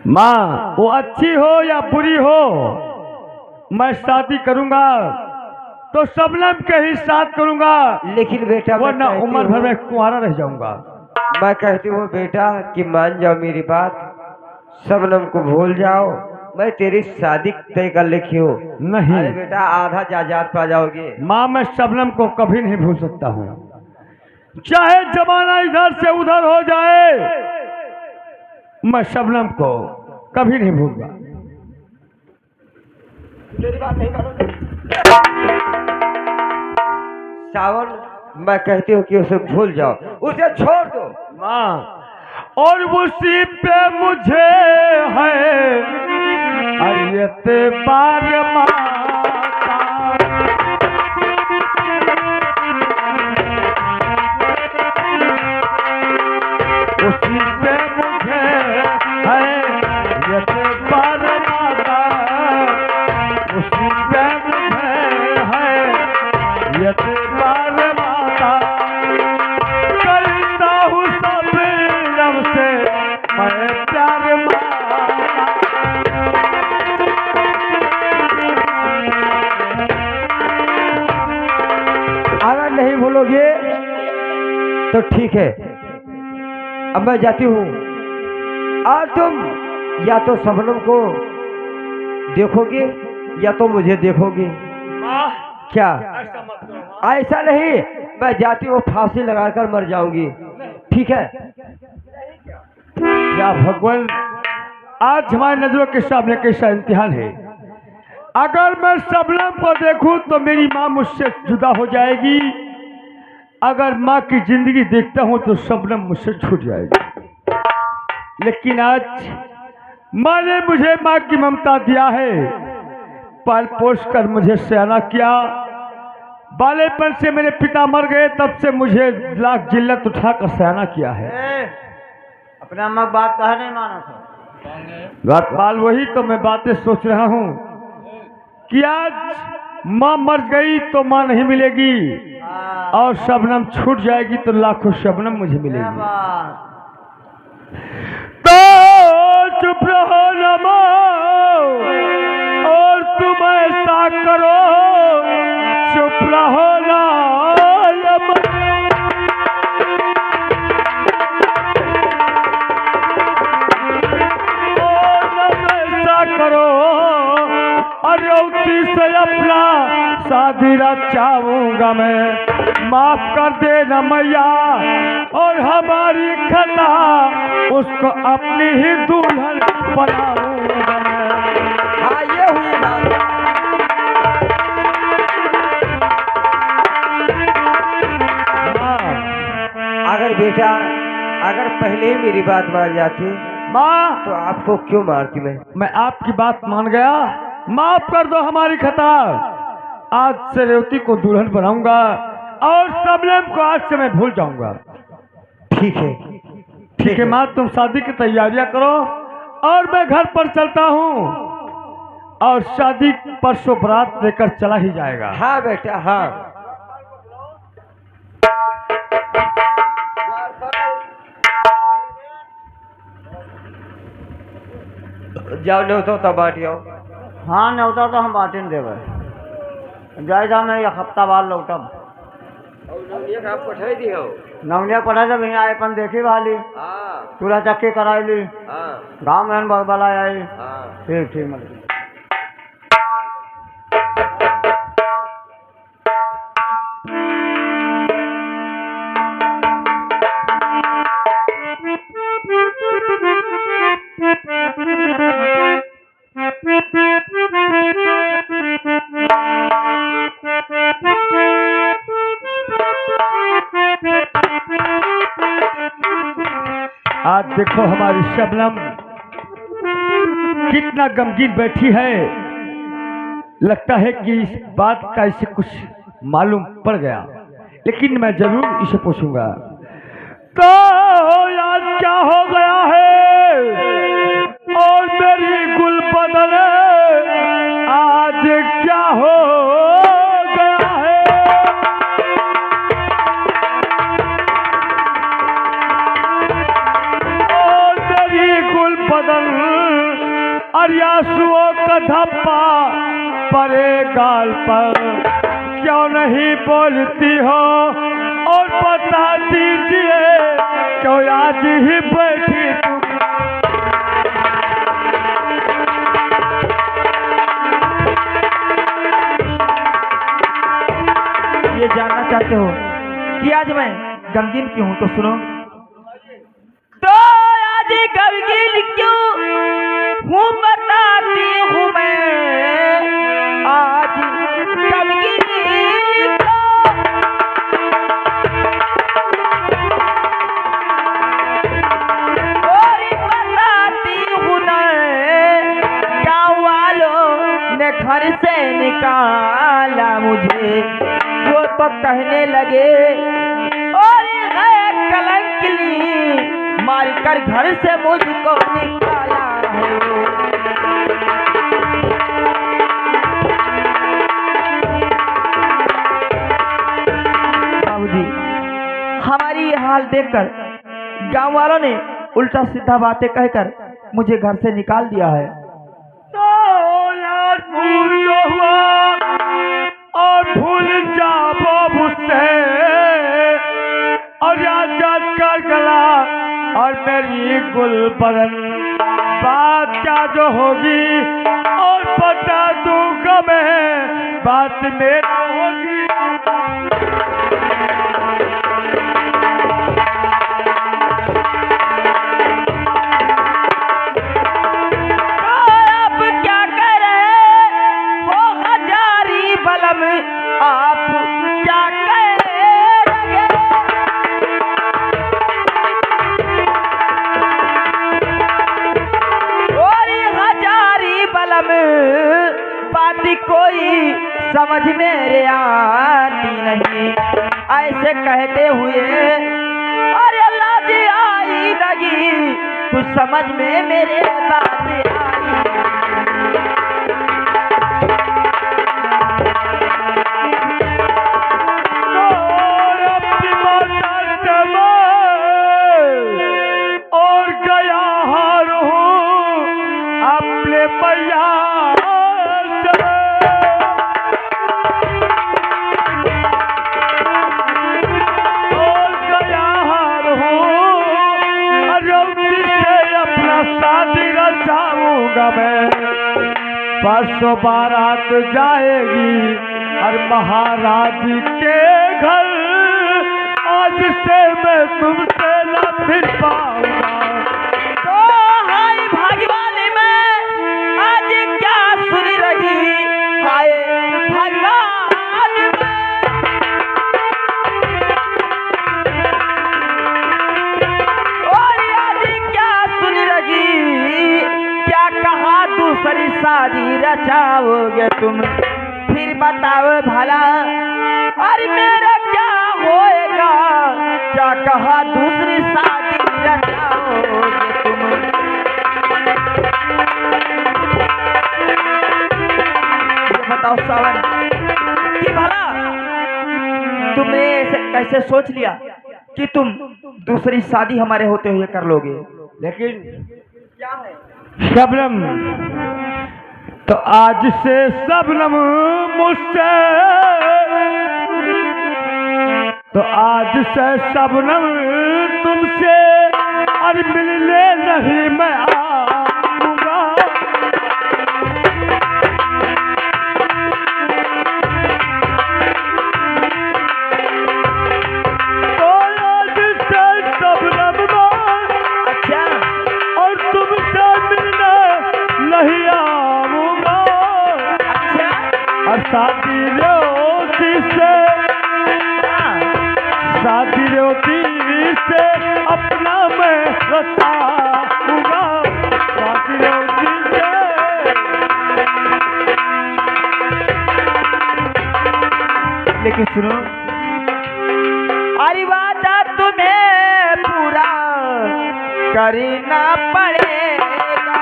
माँ वो अच्छी हो या बुरी हो, मैं शादी करूंगा तो शबनम के ही साथ करूंगा, लेकिन बेटा वरना उम्र भर में कुंवारा रह जाऊंगा। मैं कहती हूँ बेटा कि मान जाओ मेरी बात, शबनम को भूल जाओ, मैं तेरी शादी तय कर लिखी हूँ। नहीं अरे बेटा आधा जायदाद पा जाओगे। माँ, मैं शबनम को कभी नहीं भूल सकता हूँ, चाहे जमाना इधर से उधर हो जाए, मैं शबनम को कभी नहीं भूलूंगा। मेरी बात नहीं मानोगे? सावन, मैं कहती हूँ कि उसे भूल जाओ, उसे छोड़ दो। माँ, और उसी पे मुझे है एतबार माता, उसी पे मुझे है एतबार माता, उसी पे मुझे है एतबार माता, करता हूँ सब रब से मैं प्यार माता। अगर नहीं भूलोगे तो ठीक है, अब मैं जाती हूँ और तुम या तो शबनम को देखोगे या तो मुझे देखोगे। क्या ऐसा मत करो, ऐसा नहीं, मैं जाती हूँ फांसी लगाकर मर जाऊंगी, ठीक है? या भगवान, आज हमारी नजरों के सामने कैसा इम्तिहान है। अगर मैं शबनम को देखूं तो मेरी माँ मुझसे जुदा हो जाएगी, अगर माँ की जिंदगी देखता हूं तो शबनम मुझसे छूट जाएगी। लेकिन आज माँ ने मुझे माँ की ममता दिया है, पाल पोस कर मुझे सयाना किया, बालेपन से मेरे पिता मर गए, तब से मुझे लाख जिल्लत उठाकर सयाना किया है। अपने अम्मा की बात कहा नहीं माना था। बाल वही तो मैं बातें सोच रहा हूँ कि आज माँ मर गई तो माँ नहीं मिलेगी, और शबनम छूट जाएगी तो लाखों शबनम मुझे मिलेगी। तो चुप रहो न माँ, और तुम ऐसा करो, चुप रहो ना यमन। ऐसा करो और रौती से अपना शादी रचाऊंगा मैं, माफ कर देना मैया, और हमारी खता उसको अपनी ही दुल्हन बनाऊंगा मैं। हाँ ये हुई बात। अगर बेटा, अगर पहले ही मेरी बात मान जाती माँ, तो आपको क्यों मारती मैं? आपकी बात मान गया, माफ कर दो हमारी खता, आज से रेवती को दुल्हन बनाऊंगा और शबनम को आज से मैं भूल जाऊंगा। ठीक है, ठीक है माँ, तुम शादी की तैयारियां करो और मैं घर पर चलता हूँ, और शादी परसों बारात लेकर चला ही जाएगा। हाँ बेटा हाँ। जाओ न्योता तो बाटियो। हाँ न्योता तो हम बाटिन देवे, जायदा मैं एक हफ्ता बाद लौटब। आप पठाई दी हो? नवनिया पढ़ा जब यहाँ आए पन देखी वाली, हाँ चूल्हा चक्की कराई ली, हाँ गाँव में बला आई। हाँ। ठीक ठीक मतलब आज देखो हमारी शबनम कितना गमगीन बैठी है, लगता है कि इस बात का इसे कुछ मालूम पड़ गया, लेकिन मैं जरूर इसे पूछूंगा। तो आज क्या हो गया है और मेरी गुल बदले, आज क्या हो गया है। और मेरी गुल बदल और आंसुओं का धब्बा परे गाल पर, क्यों नहीं बोलती हो और बता दीजिए क्यों आज ही बैठी तुम। ये जानना चाहते हो कि आज मैं गमगीन क्यों हूं, तो सुनो। तो आज गमगीन क्यों हूँ बताती हूँ मैं, आज गमगीन क्यों। और बताती हूँ ना, गाँव वालों ने घर से निकाला मुझे, वो तो कहने लगे और है कलंकली, मारकर घर से मुझको निकाला है। बाबूजी, हमारी ये हाल देखकर गांव वालों ने उल्टा सीधा बातें कहकर मुझे घर से निकाल दिया है। तो यार भूल जो हुआ और भूल जाओ मुझसे, और याद याद कर गला और मेरी गुलबरन, बात क्या जो होगी और बता दूंगा मैं, बात मेरी होगी। आप क्या कहने लगे, और हजारी बलम बात कोई समझ मेरे आती नहीं। ऐसे कहते हुए अरे लाज आई लगी, कुछ समझ में मेरे बात आई। और गया हार हूँ अपने मैया और गया हार हूँ, रौदी से अपना शादी रचाऊंगा मैं। परसों बारात जाएगी और महाराज के घर, आज से मैं तुमसे न फिर पाऊंगा। तो हाय भगवान में आज क्या सुन रही, हाय भगवान में। और आज क्या सुन रही, क्या कहा दूसरी शादी रचाओगे तुम, फिर बताओ भला और मेरा क्या होएगा, क्या कहा दूसरी शादी रचाओगे तुम। ये बताओ सावन कि भला तुमने कैसे सोच लिया कि तुम दूसरी शादी हमारे होते हुए कर लोगे। लेकिन क्या है शबनम, तो आज से शबनम मुझसे, तो आज से शबनम तुमसे और मिलने नहीं मैं आऊंगा। तो आज से शबनम अच्छा, और तुमसे मिलने नहीं आऊंगा। अच्छा, और शादी रोटी से, शादी रोटी से अपना मैं रचाऊंगा। शादी रोटी से लेकिन सुनो, अरे वादा तुम्हें पूरा करना पड़ेगा।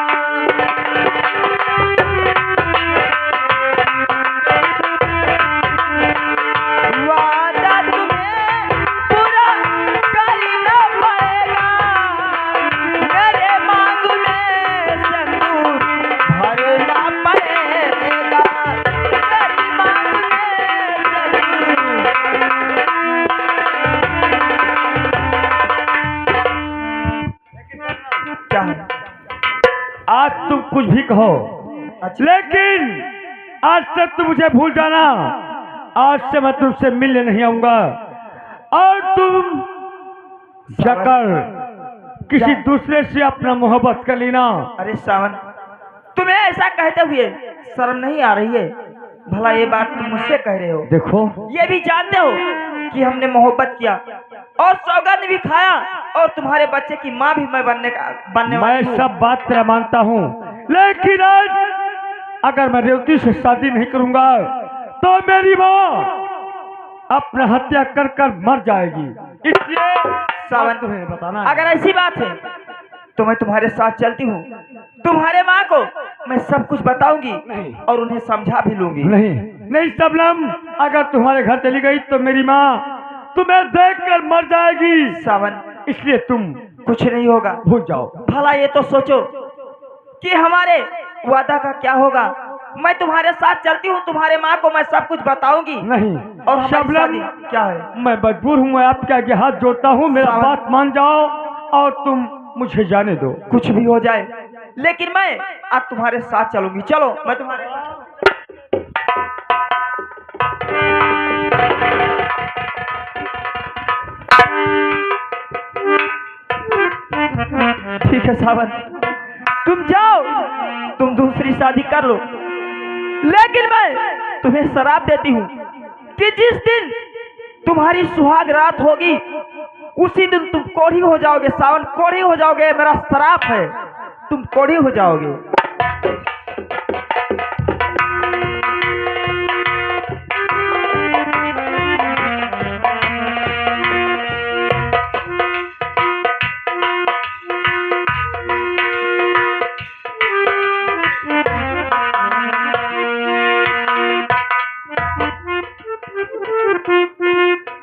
वादा तुम्हें पूरा करना पड़ेगा, मेरे मांग में सिंदूर आज तुम कुछ भी कहो, लेकिन आज से तुम मुझे भूल जाना। आज से मैं तुमसे मिलने नहीं आऊंगा और तुम जाकर किसी दूसरे से अपना मोहब्बत कर लेना। अरे सावन, तुम्हें ऐसा कहते हुए शर्म नहीं आ रही है? भला ये बात तुम मुझसे कह रहे हो? देखो, ये भी जानते हो कि हमने मोहब्बत किया और सौगंध भी खाया और तुम्हारे बच्चे की माँ भी मैं बनने वाली मैं हूँ। सब बात तेरा मानता हूँ, लेकिन आज अगर मैं रेवती से शादी नहीं करूंगा तो मेरी माँ अपना हत्या कर कर मर जाएगी। इसलिए सावन, तुम्हें बताना है। अगर ऐसी बात है तो मैं तुम्हारे साथ चलती हूँ। तुम्हारे माँ को मैं सब कुछ बताऊंगी और उन्हें समझा भी लूंगी। नहीं नहीं शबनम, अगर तुम्हारे घर चली गई तो मेरी माँ तुम्हें देखकर मर जाएगी। सावन, इसलिए तुम कुछ नहीं होगा, भूल जाओ। भला ये तो सोचो कि हमारे वादा का क्या होगा। मैं तुम्हारे साथ चलती हूँ, तुम्हारे माँ को मैं सब कुछ बताऊंगी। नहीं और हमारी शबनम, शादी क्या है? मैं मजबूर हूँ, मैं आपके आगे हाथ जोड़ता हूँ, मेरा सावन। बात मान जाओ और तुम मुझे जाने दो। कुछ भी हो जाए, लेकिन मैं आज तुम्हारे साथ चलूंगी। चलो, मैं तुम्हारे ठीक है सावन, तुम जाओ, तुम दूसरी शादी कर लो, लेकिन मैं तुम्हें शराप देती हूँ कि जिस दिन तुम्हारी सुहाग रात होगी उसी दिन तुम कोढ़ी हो जाओगे। सावन, कोढ़ी हो जाओगे, मेरा शराप है, तुम कोढ़ी हो जाओगे।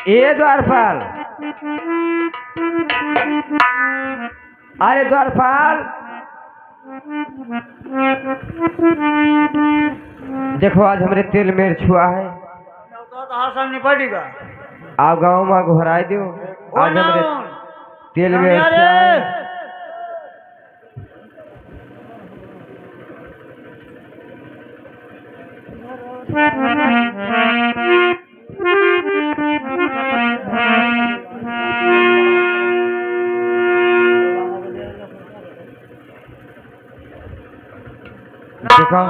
ये द्वारपाल, अरे द्वारपाल, देखो आज हमरे तेल मेर छुआ है। तो सब निपटेगा। आप गाँव में घोराई दो। आज हमरे तेल मेर छुआ है। देखो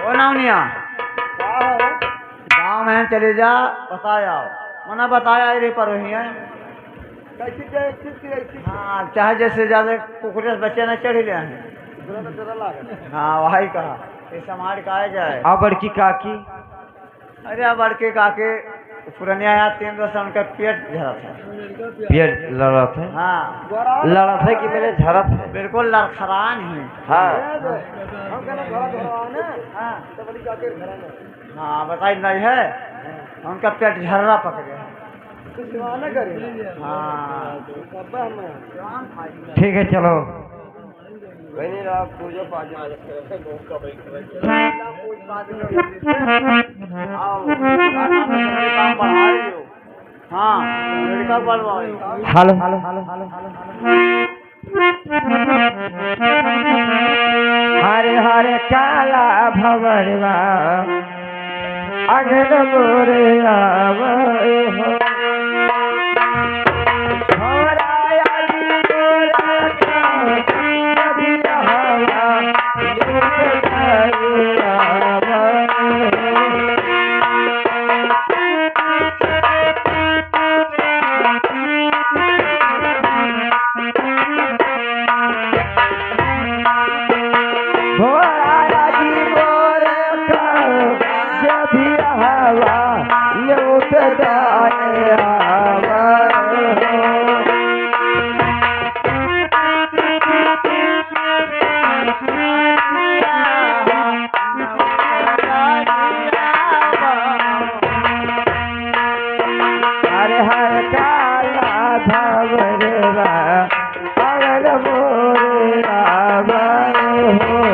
ओ नावनिया, गाँव में चले जा, बता जाओ। मना बताया रे पर वही है। हाँ, चाहे जैसे ज्यादा कुकुरे से बच्चे न चढ़ ले हैं। हाँ, वही कहा ये समाज का आ जाए। अब बड़की काकी, अरे अब बड़के काके पुरनिया आया 3 वर्ष उनका पेट झरा था। पेट लड़त है। हाँ, लड़त है कि मेरे झरत है? बिल्कुल लड़खड़ान है। हाँ हाँ, बताई नहीं है, उनका पेट झर्रा पकड़े। हाँ, ठीक है, चलो। हाँ, लड़का बनवाओ। Hello hello hello hello Hare Hare काला भवरवा अगन मोरे आवए हो। छोराया जी मोरा कभी हवा लुट जाए आवए हो।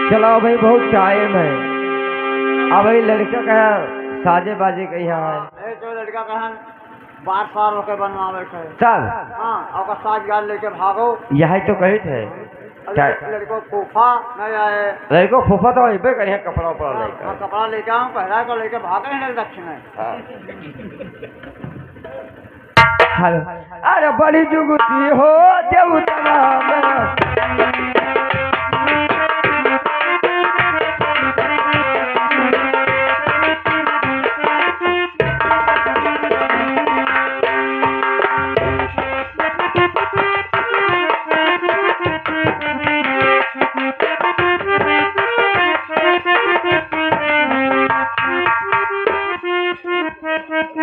चलाओ भाई, बहुत टाइम है। अब भाई लड़का का साजे बाजे का यहाँ है। जो लड़का कहन 12 साल होके बनवावे के चल हाँ और साज गाल लेके भागो। यही तो कही थे क्या लड़को फूफा नहीं आए, लड़को फूफा तो अबे करिए कपड़ा उपड़ा लेकर। हाँ, कपड़ा लेके आऊँ पहरा को लेके भागे नहीं दक्षिण में। हेलो, अरे बड़ी जुगती हो देवता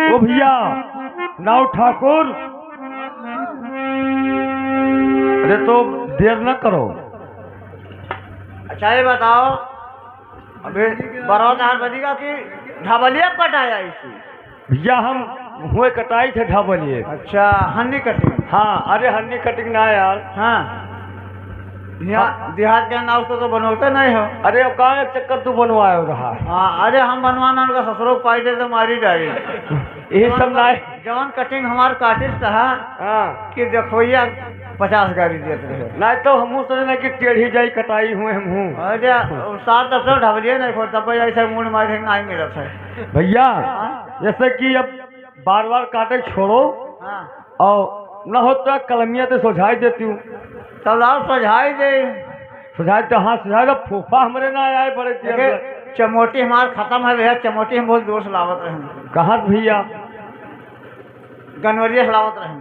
ओ भैया नाव ठाकुर, अरे तो देर न करो। अच्छा ये बताओ अभी बरौत हार बजेगा कि ढाबलिया कटाया इसी? भैया हम हुए कटाई थे ढाबलिए। अच्छा हन्नी कटिंग। हाँ, अरे हन्नी कटिंग ना यार। हाँ देहात के नाव से तो बनवाते नहीं हो। अरे अब कहाँ एक चक्कर तू बनवाए हो रहा। हाँ अरे हम बनवाना उनका ससुरों पाई दे तो मारी डाली। यही सब ना है। जवान कटिंग हमार काटिस रहा हाँ कि देखोइया 50 गाड़ी देते रहे। नहीं तो हमू सोचना कि टेढ़ी जाई कटाई हुए हम हूँ। अरे 7-10 ढबलिए नहीं खोल तब ऐसे मूड मारे नहीं मिलत है भैया। जैसे कि अब बार बार काटे छोड़ो हाँ और न हो तो कलमिया तो सुझाई देती हूँ। तब लाओ सजाई दे। सुझाई तो हाँ सुझाएगा, फूफा हमरे ना आए बड़े देर देखे, से। चमोटी हमार खत्म है भैया, चमोटी हम बहुत दूर से लावत रहे, कहाँ से भैया? गनवरिया से लावत रहे।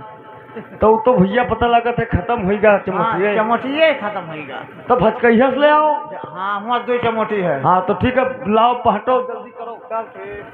तो भैया पता लगा था खत्म हो गया हाँ, चमोटिए। चमोटिए खत्म होगा। तो भचकैया से ले आओ। हाँ हमारे दो चमोटी है। हाँ तो ठीक है, लाओ पहटो जल्दी करो। चल ठीक।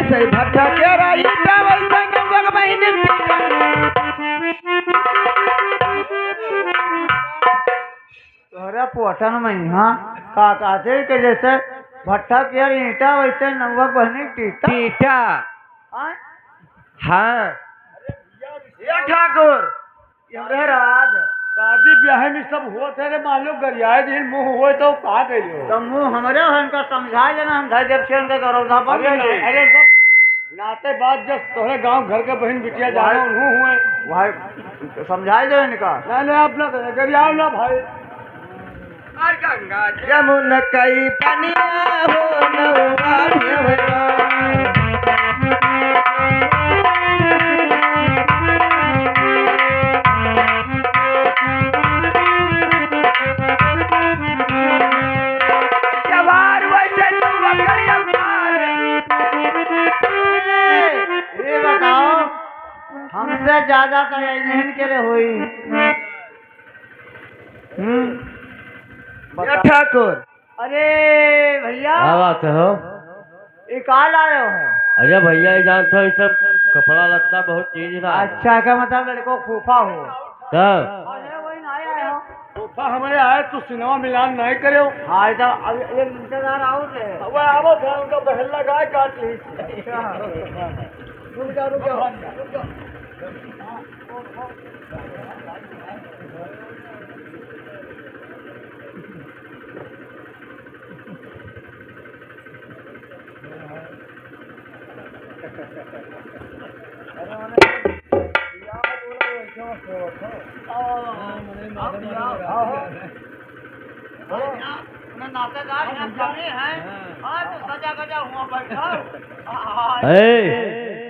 भट्टा तेरा ईटा वैसा नवक महीने तोहरा पोटन में हाँ का कहते कि जैसे भट्टा के ईटा वैसे नवक बहनी टीटा। टीटा। हाँ? हाँ ये ठाकुर ये राज शादी ब्याह में सब हुआ थे रे, मान लो गरियाए दिन मुंह हुए तो कहा गए हो? तो मुँह हमारे उनका समझा देना, हम धैर्य देव से उनके गौरवधा बन गए। अरे सब नाते बाद जब तोहरे गांव घर के बहन बिटिया जाना उन्हों हुए। भाई समझाई दो इनका। नहीं अपना गरियाओ ना भाई। यमुन कई पनिया हो नौआ भेवला। जवार वैसे नवक करिया पार। ये बताओ हमसे ज्यादा तो इन्हन के लिए हुई। ये ठाकुर अरे भैया क्या बात है हो? ये कहाँ लाए हो? अरे भैया ये जानते हो, ये सब कपड़ा लगता बहुत चीज था। अच्छा क्या मतलब लड़को फूफा हो? तब अरे वही ना आए हो। फूफा हमारे आए तो सिनेमा मिलान नहीं करे हो। हाँ तो अब एक इंतजार आओ थे। वो आवो था, उनका बहन लगाए काट ली। रुक जाओ रुक जाओ। नातेदार यहाँ कमी है। हाँ तो सजा गजा हुआ बैठा।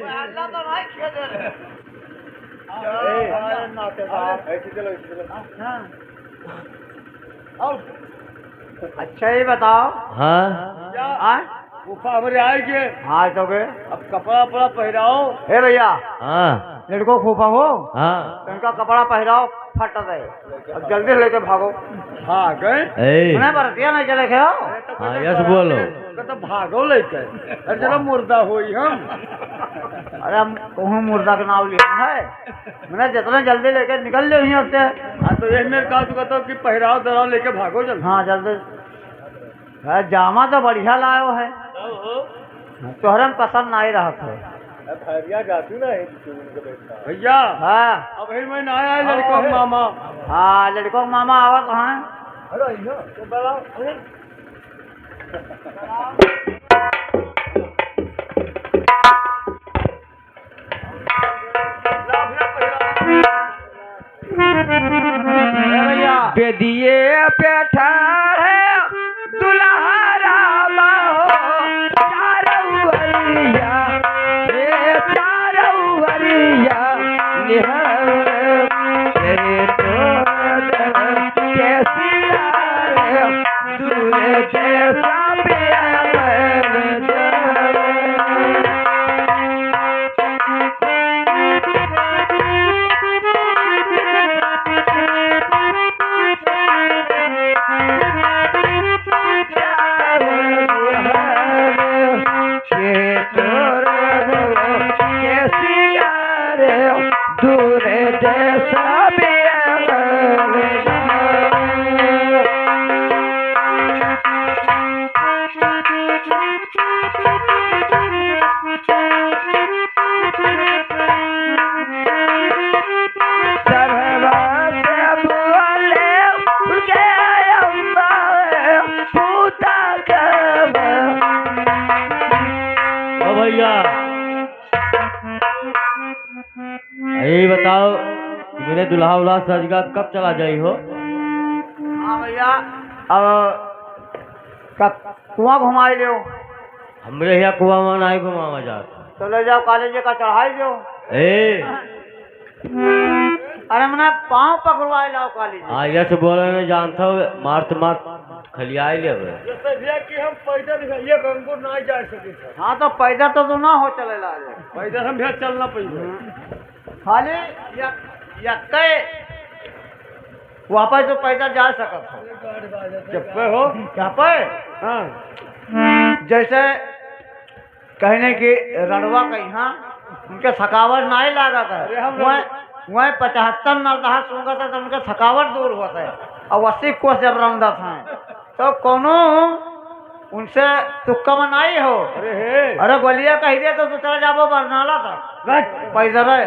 हल्ला तो नहीं खेल रहे। नातेदार ऐसे चलो अच्छा ये बताओ। हाँ फूफा हमारे आएंगे। हाँ तो गए अब कपड़ा वपड़ा पहराओ। हे भैया हाँ लड़को फूफा हो हाँ तो इनका कपड़ा पहराओ फट गए। अब जल्दी से लेके भागो। हाँ गए। उन्हें बरतिया नहीं चले खे हो। हाँ यस बोलो। तो भागो लेके। अरे चलो मुर्दा होई हम। अरे हम कहूँ मुर्दा का नाम लिया है। मैंने जितना जल्दी लेके निकल लो यहाँ से। हाँ तो यही मेरे कहा कहता हूँ कि पहराओ दराव लेके भागो जल्दी। हाँ जल्दी। अरे जामा तो बढ़िया लायो है। तोहरे में पसंद नहीं रहा था। भैया हाँ अब मैं ना आया लड़को के मामा। हाँ लड़कों के मामा आवत हैं। भैया बेदिए पे ठाड़े दुल्हा रामा हो चारवरिया रे चारवरिया निहर तेरे तो कैसी दूर जैसा प्यार भैया यही बताओ कि मेरे दुल्हा उल्हा सजगा कब चला जाई हो? हाँ भैया, अब कुआं घुमाई लो, हमरे यहाँ कुआ में नहीं घुमावा जात। तो ले जाओ कॉलेज का चढ़ाई दो। ए अरे मैंने पाँव पकड़वाए लाओ कॉलेज। आइया से बोले नहीं जानता हो, मार तो मार खलियाई ले कि हम पैसा दिखाइए हमको ना जा सके सर। हाँ तो पैदा तो तू ना हो चले ला पैसा हम यहाँ चलना पैसा खाली यक्के वापस तो पैसा जा सकत हो। जब पे हो क्या पे हाँ जैसे कहने की रणवा कहीं हाँ उनके थकावट नहीं लागत अरे है, हम वह 75 नरदहा सूंघत है तो उनके थकावट दूर होता है। और 80 कोस जब रमदत हैं तो कोनो उनसे तुक्का में नहीं हो। अरे हे अरे गोलिया कह दिया तो तू चला जाबो बरनाला था पैसा रहे